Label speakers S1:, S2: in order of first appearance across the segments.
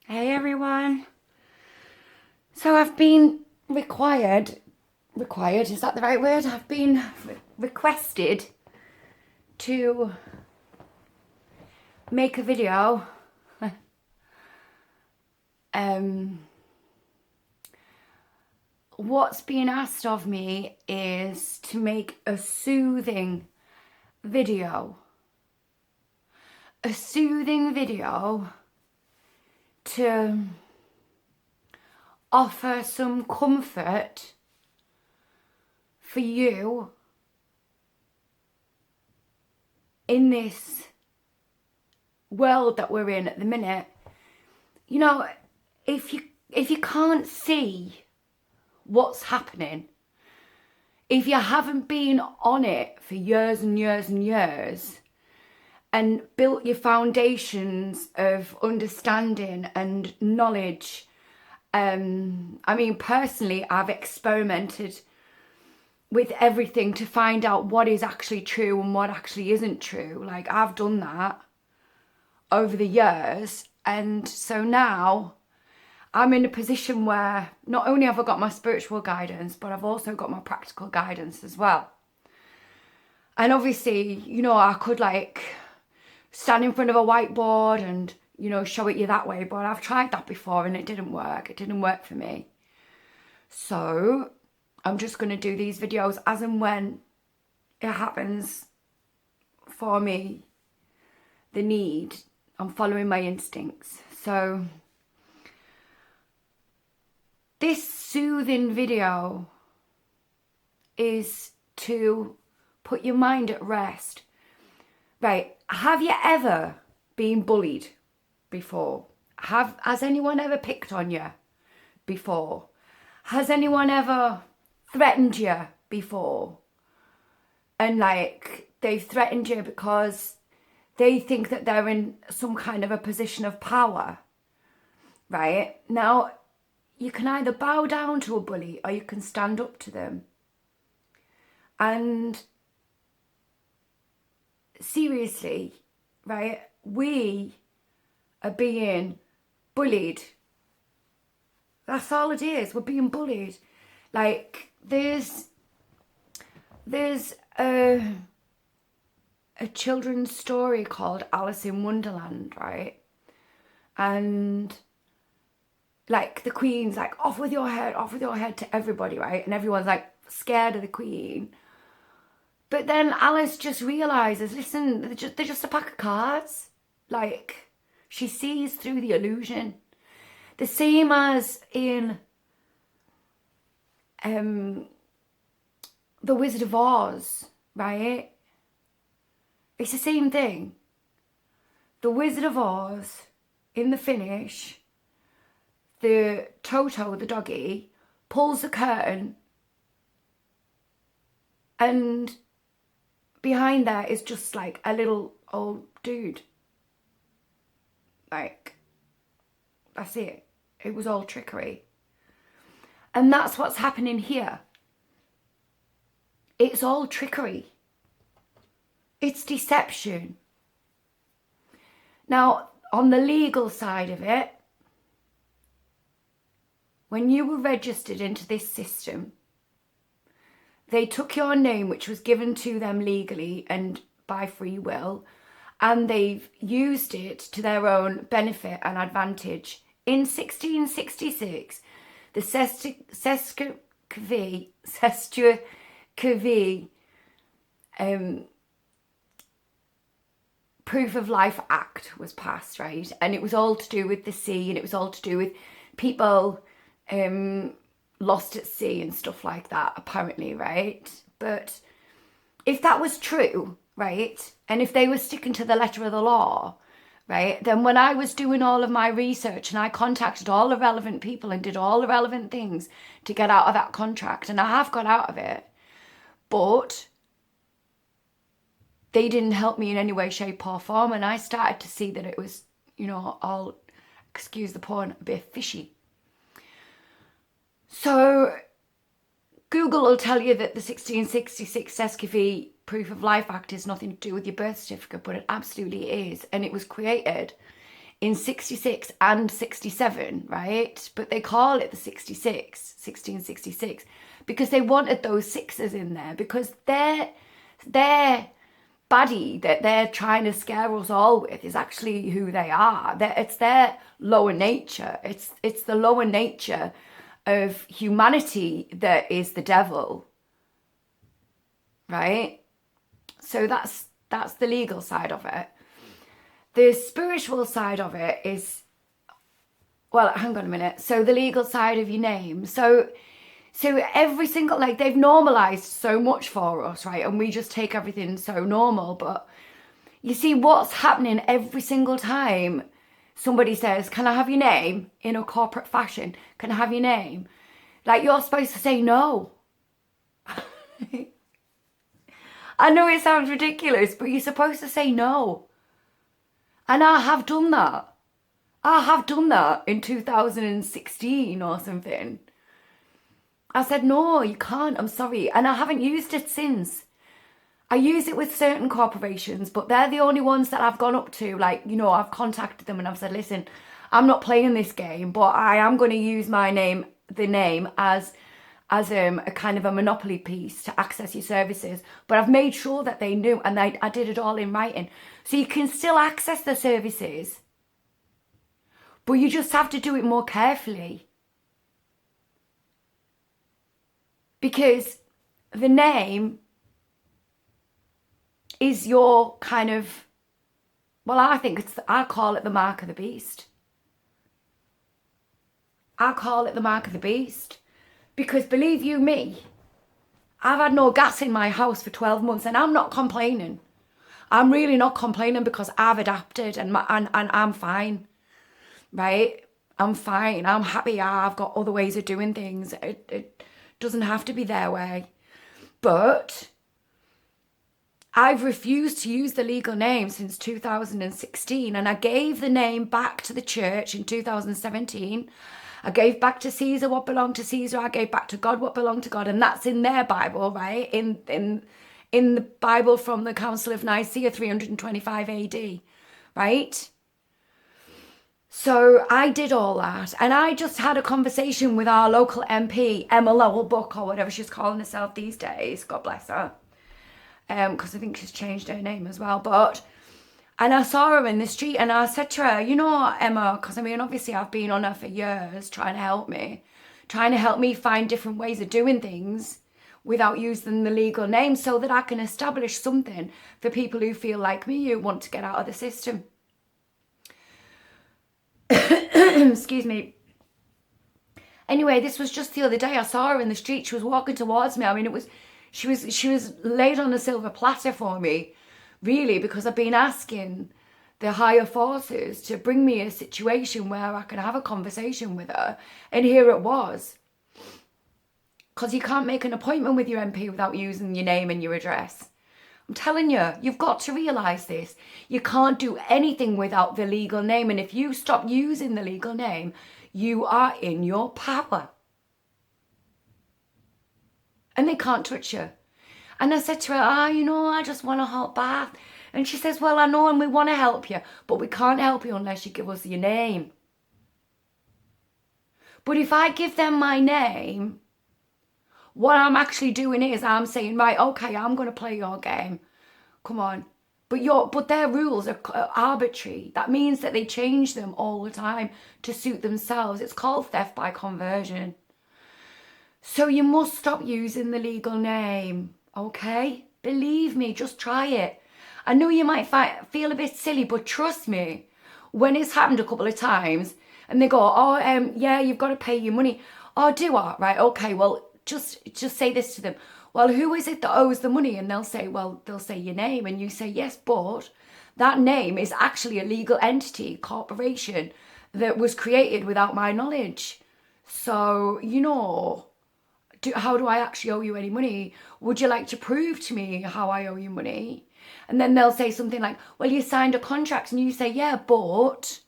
S1: Hey everyone. So I've been required, is that the right word? I've been requested to make a video. um, what's being asked of me is to make a soothing video. A soothing video to offer some comfort for you in this world that we're in at the minute. You know, if you can't see what's happening, if you haven't been on it for years and years and years and built your foundations of understanding and knowledge, I mean, personally, I've experimented with everything to find out what is actually true and what actually isn't true. Like, I've done that over the years, and so now I'm in a position where not only have I got my spiritual guidance, but I've also got my practical guidance as well. And obviously, you know, I could like stand in front of a whiteboard and, you know, show it you that way, but I've tried that before and it didn't work. It didn't work for me. So I'm just going to do these videos as and when it happens for me, the need. I'm following my instincts. So this soothing video is to put your mind at rest. Right, have you ever been bullied before? Has anyone ever picked on you before? Has anyone ever threatened you before? And like, they've threatened you because they think that they're in some kind of a position of power, right? Now, you can either bow down to a bully or you can stand up to them. And seriously, right, we are being bullied. That's all it is. We're being bullied. Like, there's a children's story called Alice in Wonderland, right? And like the queen's like, off with your head to everybody, right? And everyone's like scared of the queen. But then Alice just realizes, listen, they're just a pack of cards. Like, she sees through the illusion. The same as in The Wizard of Oz, right? It's the same thing. The Wizard of Oz, in the finish, the Toto, the doggy, pulls the curtain and behind there is just like a little old dude. Like, that's it. It was all trickery. And that's what's happening here. It's all trickery. It's deception. Now, on the legal side of it, when you were registered into this system, they took your name, which was given to them legally and by free will, and they've used it to their own benefit and advantage. In 1666, the Sestucavie Proof of Life Act was passed, right? And it was all to do with the sea, and it was all to do with people lost at sea and stuff like that, apparently, right? But if that was true, right, and if they were sticking to the letter of the law, right, then when I was doing all of my research and I contacted all the relevant people and did all the relevant things to get out of that contract, and I have got out of it, but they didn't help me in any way, shape or form, and I started to see that it was, you know, all, excuse the pun, a bit fishy. So Google will tell you that the 1666 Sestucavie Proof of Life Act is nothing to do with your birth certificate, but it absolutely is. And it was created in 66 and 67, right? But they call it the 1666, because they wanted those sixes in there, because their baddie that they're trying to scare us all with is actually who they are. It's their lower nature. It's the lower nature of humanity that is the devil, right? So that's the legal side of it. The spiritual side of it is, well, hang on a minute. So the legal side of your name. So every single, like, they've normalized so much for us, right? And we just take everything so normal. But you see what's happening every single time somebody says, can I have your name, in a corporate fashion? Can I have your name? Like, you're supposed to say no. I know it sounds ridiculous, but you're supposed to say no. And I have done that. I have done that in 2016 or something. I said, no, you can't, I'm sorry. And I haven't used it since. I use it with certain corporations, but they're the only ones that I've gone up to. Like, you know, I've contacted them and I've said, listen, I'm not playing this game, but I am going to use my name, the name, as a kind of a monopoly piece to access your services. But I've made sure that they knew, and I did it all in writing. So you can still access the services, but you just have to do it more carefully. Because the name is your kind of, well, I call it the mark of the beast. I call it the mark of the beast. Because believe you me, I've had no gas in my house for 12 months and I'm not complaining. I'm really not complaining, because I've adapted and I'm fine, right? I'm fine. I'm happy. I've got other ways of doing things. It doesn't have to be their way. But I've refused to use the legal name since 2016, and I gave the name back to the church in 2017. I gave back to Caesar what belonged to Caesar. I gave back to God what belonged to God. And that's in their Bible, right? In the Bible from the Council of Nicaea, 325 AD, right? So I did all that. And I just had a conversation with our local MP, Emma Lowell Buck, or whatever she's calling herself these days. God bless her. Because I think she's changed her name as well. And I saw her in the street and I said to her, you know, Emma, because I mean, obviously I've been on her for years trying to help me find different ways of doing things without using the legal name, so that I can establish something for people who feel like me, who want to get out of the system. Excuse me. Anyway, this was just the other day. I saw her in the street. She was walking towards me. I mean, she was laid on a silver platter for me, really, because I've been asking the higher forces to bring me a situation where I can have a conversation with her. And here it was. Because you can't make an appointment with your MP without using your name and your address. I'm telling you, you've got to realise this. You can't do anything without the legal name. And if you stop using the legal name, you are in your power. And they can't touch you. And I said to her, you know, I just want a hot bath. And she says, well, I know, and we want to help you, but we can't help you unless you give us your name. But if I give them my name, what I'm actually doing is I'm saying, right, okay, I'm going to play your game. Come on. But their rules are arbitrary. That means that they change them all the time to suit themselves. It's called theft by conversion. So you must stop using the legal name, okay? Believe me, just try it. I know you might feel a bit silly, but trust me, when it's happened a couple of times and they go, yeah, you've got to pay your money. Oh, do I? Right, okay, well, just say this to them. Well, who is it that owes the money? And they'll say your name. And you say, yes, but that name is actually a legal entity, corporation, that was created without my knowledge. So, you know, how do I actually owe you any money? Would you like to prove to me how I owe you money? And then they'll say something like, well, you signed a contract. And you say, yeah, but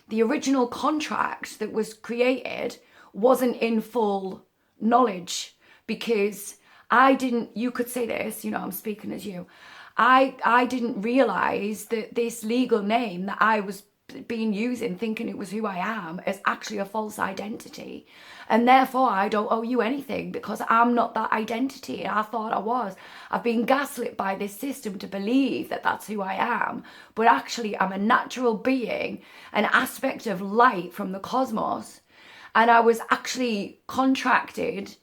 S1: the original contract that was created wasn't in full knowledge, because you could say this, you know, I'm speaking as you. I didn't realise that this legal name that I was been using, thinking it was who I am, is actually a false identity. And therefore, I don't owe you anything because I'm not that identity. I thought I was. I've been gaslit by this system to believe that that's who I am. But actually, I'm a natural being, an aspect of light from the cosmos. And I was actually contracted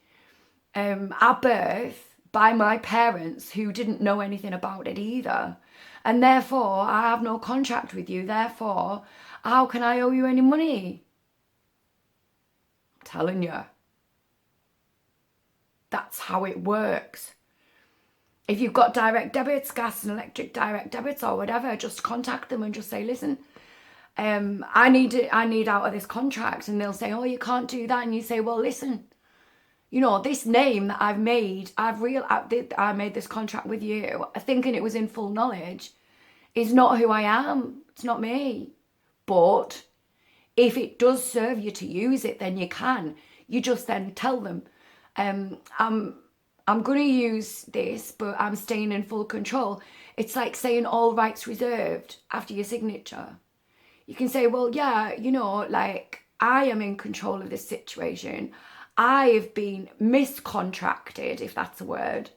S1: at birth by my parents who didn't know anything about it either. And therefore, I have no contract with you. Therefore, how can I owe you any money? I'm telling you. That's how it works. If you've got direct debits, gas and electric direct debits or whatever, just contact them and just say, listen, I need out of this contract. And they'll say, oh, you can't do that. And you say, well, listen, you know, this name that I've made, I made this contract with you, thinking it was in full knowledge, is not who I am. It's not me. But if it does serve you to use it, then you can. You just then tell them, I'm going to use this, but I'm staying in full control. It's like saying all rights reserved after your signature. You can say, well, yeah, you know, like I am in control of this situation. I've been miscontracted, if that's a word,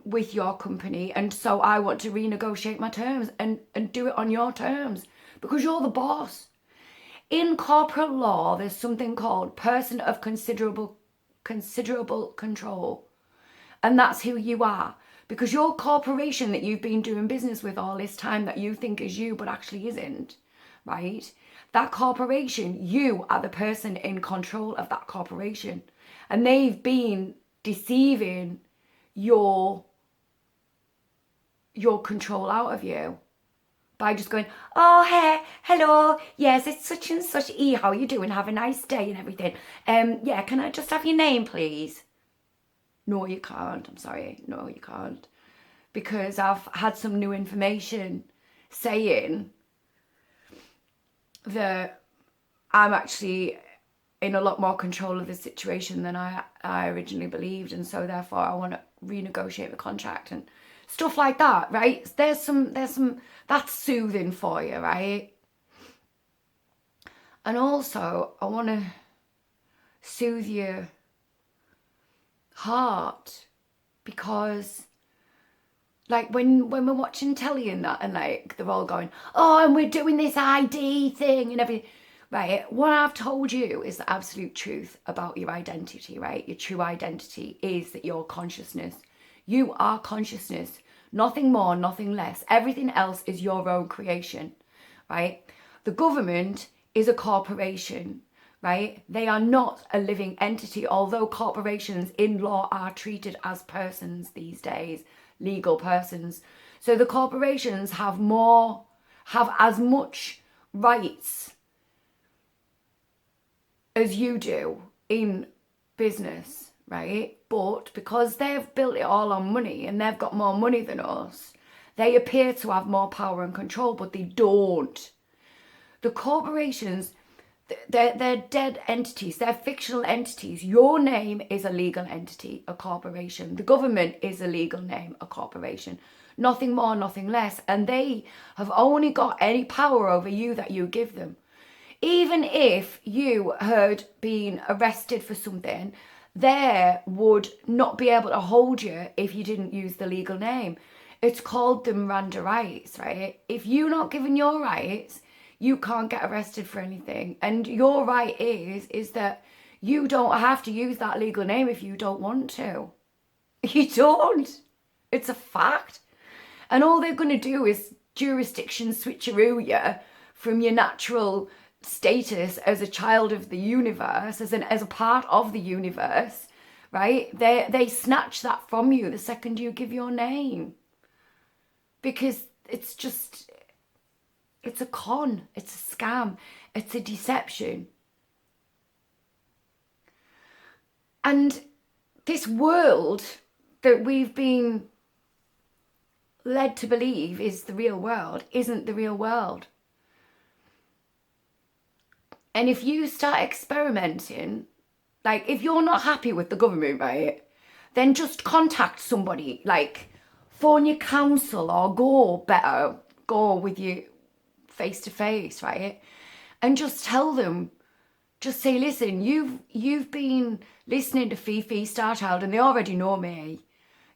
S1: with your company. And so I want to renegotiate my terms and do it on your terms because you're the boss. In corporate law, there's something called person of considerable control. And that's who you are. Because your corporation that you've been doing business with all this time that you think is you but actually isn't, right? That corporation, you are the person in control of that corporation. And they've been deceiving your control out of you by just going, oh, hey, hello, yes, it's such and such. How are you doing? Have a nice day and everything. Yeah, can I just have your name, please? No, you can't. I'm sorry. No, you can't. Because I've had some new information saying that I'm actually in a lot more control of the situation than I originally believed. And so therefore I want to renegotiate the contract and stuff like that, right? There's some, that's soothing for you, right? And also I want to soothe your heart because like when we're watching telly and that and like they're all going, oh, and we're doing this ID thing and everything, right? What I've told you is the absolute truth about your identity, right? Your true identity is that you're consciousness. You are consciousness, nothing more, nothing less. Everything else is your own creation, right? The government is a corporation, right? They are not a living entity, although corporations in law are treated as persons these days, legal persons. So the corporations have as much rights as you do in business, right? But because they've built it all on money and they've got more money than us, they appear to have more power and control, but they don't. The corporations, they're dead entities. They're fictional entities. Your name is a legal entity, a corporation. The government is a legal name, a corporation. Nothing more, nothing less. And they have only got any power over you that you give them. Even if you had been arrested for something, they would not be able to hold you if you didn't use the legal name. It's called the Miranda rights, right? If you're not given your rights, you can't get arrested for anything. And your right is that you don't have to use that legal name if you don't want to. You don't. It's a fact. And all they're going to do is jurisdiction switcheroo you from your natural status as a child of the universe, as a part of the universe, right? They snatch that from you the second you give your name. Because it's a con, it's a scam, it's a deception. And this world that we've been led to believe is the real world isn't the real world. And if you start experimenting, like if you're not happy with the government, right, then just contact somebody, like phone your council or go with your face to face, right? And just tell them, just say, listen, you've been listening to Fifi Starchild, and they already know me,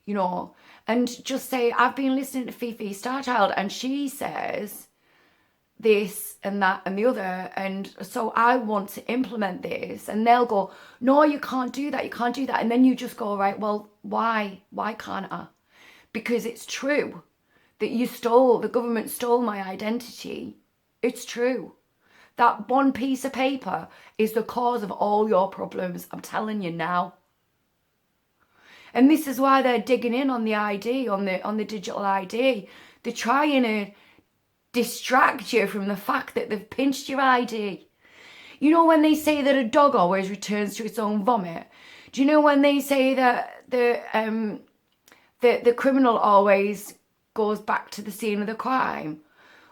S1: you know, and just say, I've been listening to Fifi Starchild, and she says this and that and the other, and so I want to implement this. And they'll go, no, you can't do that, you can't do that. And then you just go, right, well, why can't I? Because it's true that the government stole my identity. It's true. That one piece of paper is the cause of all your problems, I'm telling you now. And this is why they're digging in on the ID, on the digital ID. They're trying to distract you from the fact that they've pinched your ID. You know when they say that a dog always returns to its own vomit? Do you know when they say that the criminal always goes back to the scene of the crime?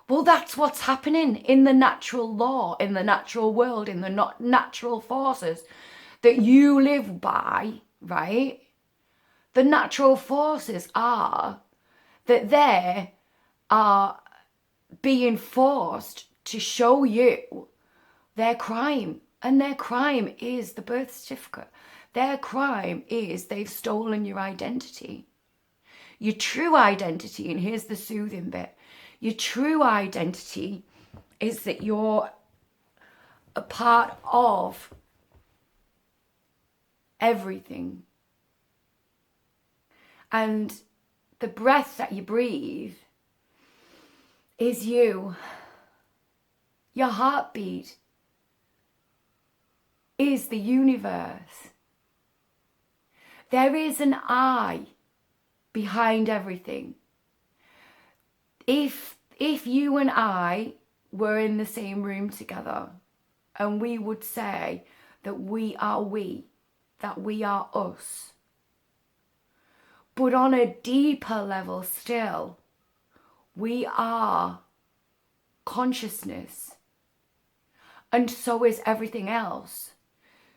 S1: Well, that's what's happening in the natural law, in the natural world, in the natural forces that you live by, right? The natural forces are that they are being forced to show you their crime. And their crime is the birth certificate. Their crime is they've stolen your identity. Your true identity, and here's the soothing bit, your true identity is that you're a part of everything. And the breath that you breathe is you. Your heartbeat is the universe. There is an I behind everything. If you and I were in the same room together, and we would say that we are we, that we are us, but on a deeper level still, we are consciousness, and so is everything else.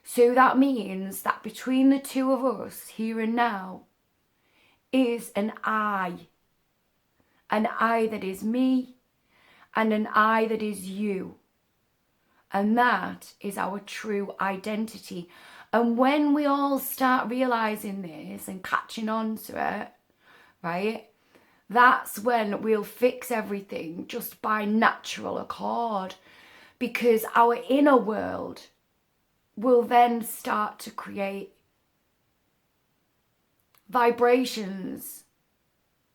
S1: So that means that between the two of us, here and now, is an I that is me, and an I that is you. And that is our true identity. And when we all start realizing this and catching on to it, right, that's when we'll fix everything just by natural accord, because our inner world will then start to create vibrations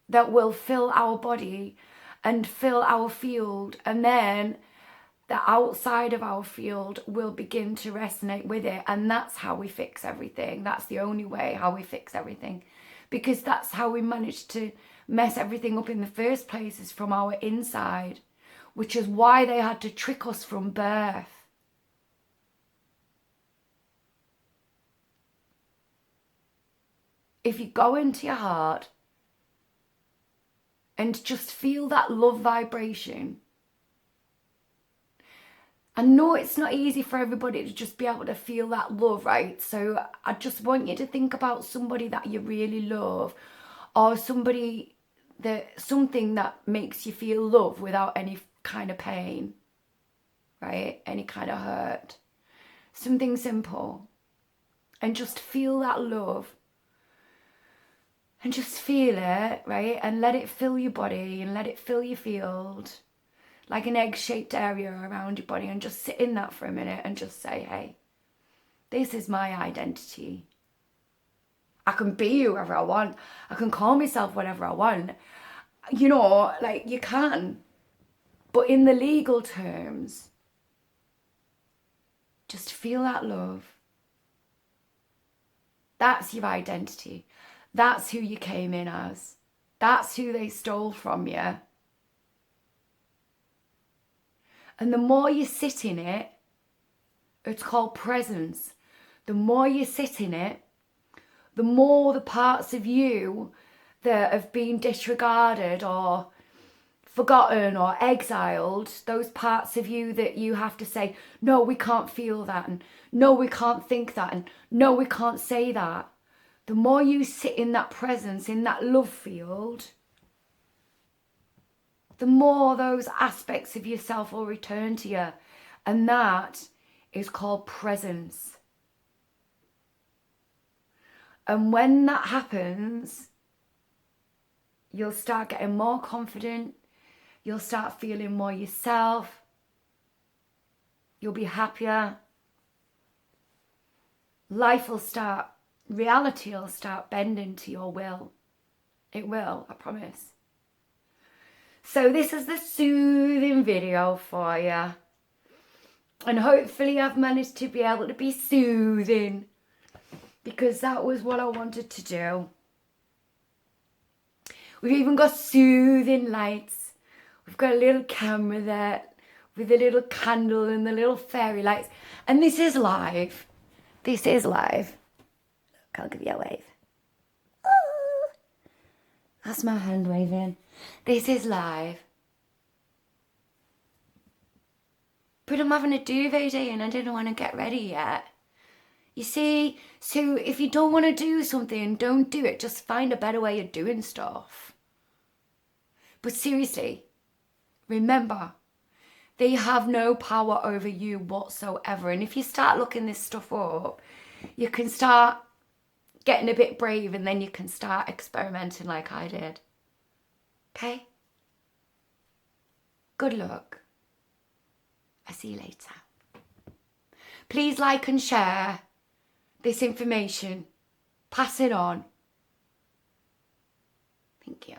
S1: that will fill our body and fill our field, and then the outside of our field will begin to resonate with it. And that's how we fix everything. That's the only way how we fix everything, because that's how we manage to mess everything up in the first place, is from our inside, which is why they had to trick us from birth. If you go into your heart and just feel that love vibration, I know it's not easy for everybody to just be able to feel that love, right? So I just want you to think about somebody that you really love, or something that makes you feel love without any kind of pain, right? Any kind of hurt. Something simple. And just feel that love. And just feel it, right? And let it fill your body and let it fill your field, like an egg-shaped area around your body, and just sit in that for a minute and just say, hey, this is my identity. I can be whoever I want. I can call myself whatever I want. You know, like, you can. But in the legal terms, just feel that love. That's your identity. That's who you came in as. That's who they stole from you. And the more you sit in it, it's called presence. The more you sit in it, the more the parts of you that have been disregarded or forgotten or exiled, those parts of you that you have to say, no, we can't feel that, and no, we can't think that, and no, we can't say that. The more you sit in that presence, in that love field, the more those aspects of yourself will return to you. And that is called presence. And when that happens, you'll start getting more confident. You'll start feeling more yourself. You'll be happier. Reality will start bending to your will. It will, I promise. So this is the soothing video for you. And hopefully I've managed to be able to be soothing, because that was what I wanted to do. We've even got soothing lights. We've got a little camera there with a little candle and the little fairy lights. And this is live. This is live. Look, I'll give you a wave. Oh, that's my hand waving. This is live. But I'm having a duvet day and I didn't want to get ready yet. You see, so if you don't want to do something, don't do it. Just find a better way of doing stuff. But seriously, remember, they have no power over you whatsoever. And if you start looking this stuff up, you can start getting a bit brave, and then you can start experimenting like I did. Okay? Good luck. I'll see you later. Please like and share this information. Pass it on. Thank you.